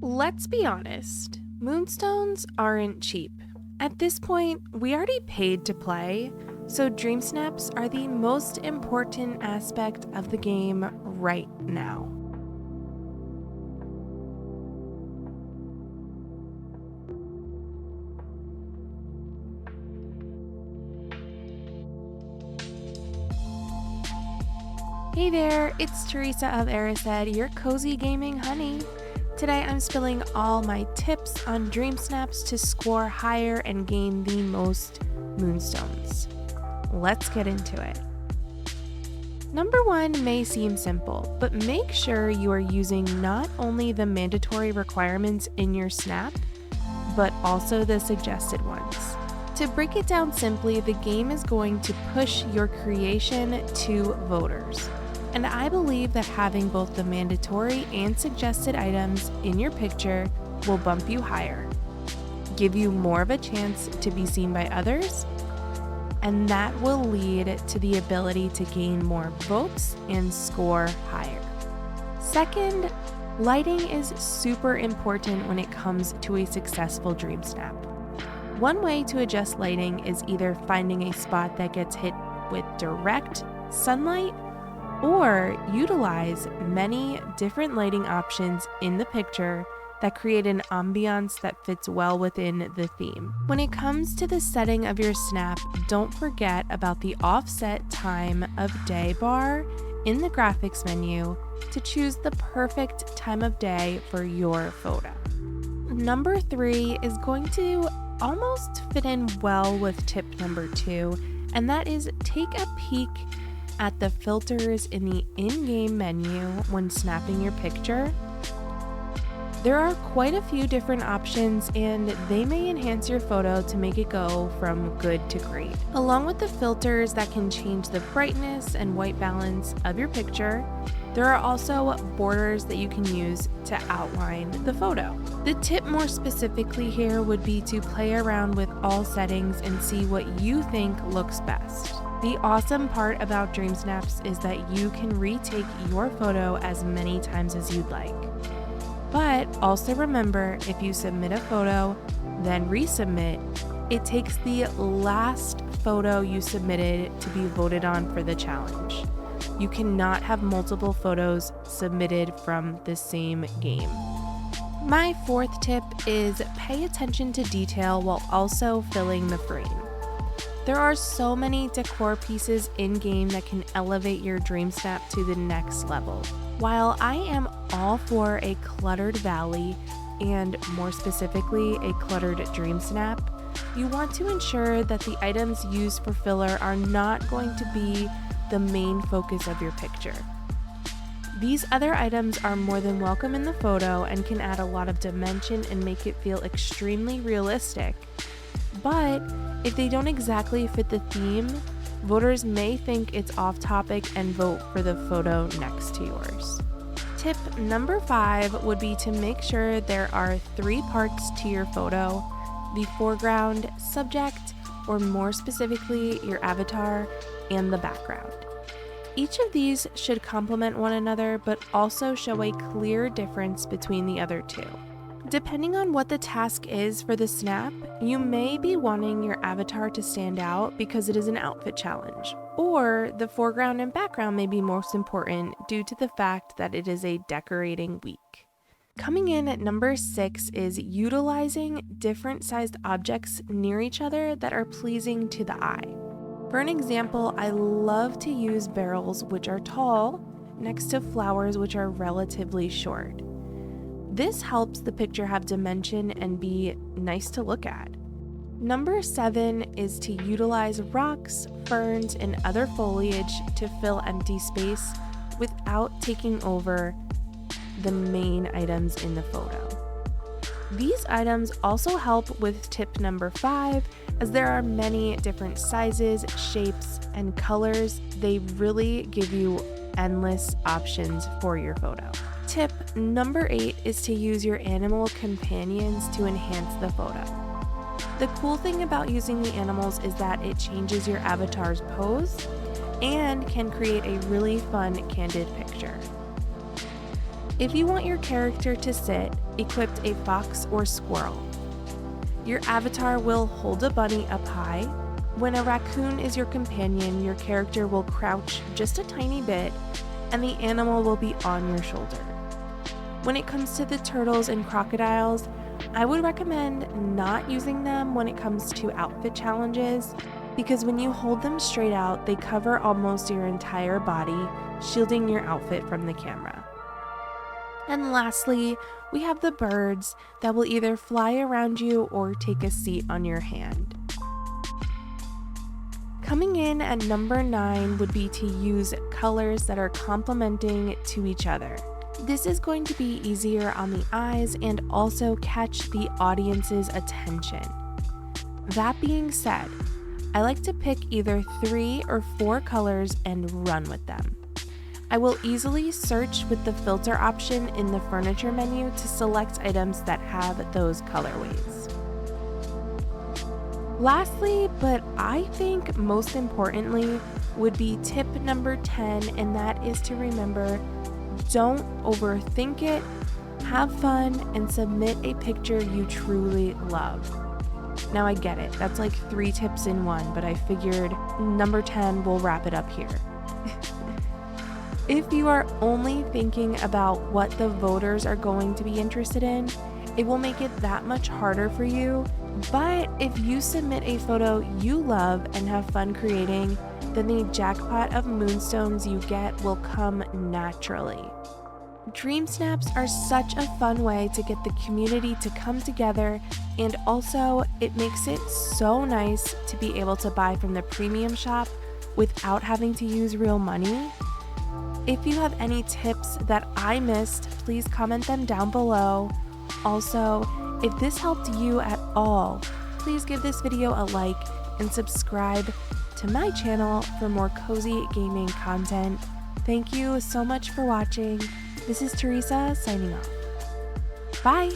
Let's be honest, moonstones aren't cheap. At this point, we already paid to play, so dream snaps are the most important aspect of the game right now. Hey there, it's Teresa of Erised, your cozy gaming honey. Today I'm spilling all my tips on dream snaps to score higher and gain the most moonstones. Let's get into it. Number 1 may seem simple, but make sure you are using not only the mandatory requirements in your snap, but also the suggested ones. To break it down simply, the game is going to push your creation to voters. And I believe that having both the mandatory and suggested items in your picture will bump you higher, give you more of a chance to be seen by others, and that will lead to the ability to gain more votes and score higher. Second, lighting is super important when it comes to a successful dream snap. One way to adjust lighting is either finding a spot that gets hit with direct sunlight, or utilize many different lighting options in the picture that create an ambiance that fits well within the theme. When it comes to the setting of your snap, don't forget about the offset time of day bar in the graphics menu to choose the perfect time of day for your photo. Number 3 is going to almost fit in well with tip number 2, and that is take a peek at the filters in the in-game menu when snapping your picture. There are quite a few different options, and they may enhance your photo to make it go from good to great. Along with the filters that can change the brightness and white balance of your picture, there are also borders that you can use to outline the photo. The tip more specifically here would be to play around with all settings and see what you think looks best. The awesome part about dream snaps is that you can retake your photo as many times as you'd like. But also remember, if you submit a photo, then resubmit, it takes the last photo you submitted to be voted on for the challenge. You cannot have multiple photos submitted from the same game. My 4th tip is pay attention to detail while also filling the frame. There are so many decor pieces in-game that can elevate your dream snap to the next level. While I am all for a cluttered valley, and more specifically a cluttered dream snap, you want to ensure that the items used for filler are not going to be the main focus of your picture. These other items are more than welcome in the photo and can add a lot of dimension and make it feel extremely realistic. But if they don't exactly fit the theme, voters may think it's off topic and vote for the photo next to yours. Tip number 5 would be to make sure there are 3 parts to your photo: the foreground, subject, or more specifically your avatar, and the background. Each of these should complement one another but also show a clear difference between the other 2. Depending on what the task is for the snap, you may be wanting your avatar to stand out because it is an outfit challenge, or the foreground and background may be most important due to the fact that it is a decorating week. Coming in at number 6 is utilizing different sized objects near each other that are pleasing to the eye. For an example, I love to use barrels which are tall next to flowers which are relatively short. This helps the picture have dimension and be nice to look at. Number 7 is to utilize rocks, ferns, and other foliage to fill empty space without taking over the main items in the photo. These items also help with tip number 5, as there are many different sizes, shapes, and colors. They really give you endless options for your photo. Tip number 8 is to use your animal companions to enhance the photo. The cool thing about using the animals is that it changes your avatar's pose and can create a really fun candid picture. If you want your character to sit, equip a fox or squirrel. Your avatar will hold a bunny up high. When a raccoon is your companion, your character will crouch just a tiny bit and the animal will be on your shoulder. When it comes to the turtles and crocodiles, I would recommend not using them when it comes to outfit challenges, because when you hold them straight out, they cover almost your entire body, shielding your outfit from the camera. And lastly, we have the birds that will either fly around you or take a seat on your hand. Coming in at number 9 would be to use colors that are complementing to each other. This is going to be easier on the eyes and also catch the audience's attention. That being said, I like to pick either 3 or 4 colors and run with them. I will easily search with the filter option in the furniture menu to select items that have those colorways. Lastly, but I think most importantly, would be tip number 10, and that is to remember, don't overthink it, have fun, and submit a picture you truly love. Now I get it, that's like 3 tips in one, but I figured number 10 will wrap it up here. If you are only thinking about what the voters are going to be interested in, it will make it that much harder for you. But if you submit a photo you love and have fun creating, then the jackpot of moonstones you get will come naturally. Dream snaps are such a fun way to get the community to come together, and also it makes it so nice to be able to buy from the premium shop without having to use real money. If you have any tips that I missed, please comment them down below. Also, if this helped you at all, please give this video a like and subscribe to my channel for more cozy gaming content. Thank you so much for watching. This is Teresa signing off. Bye!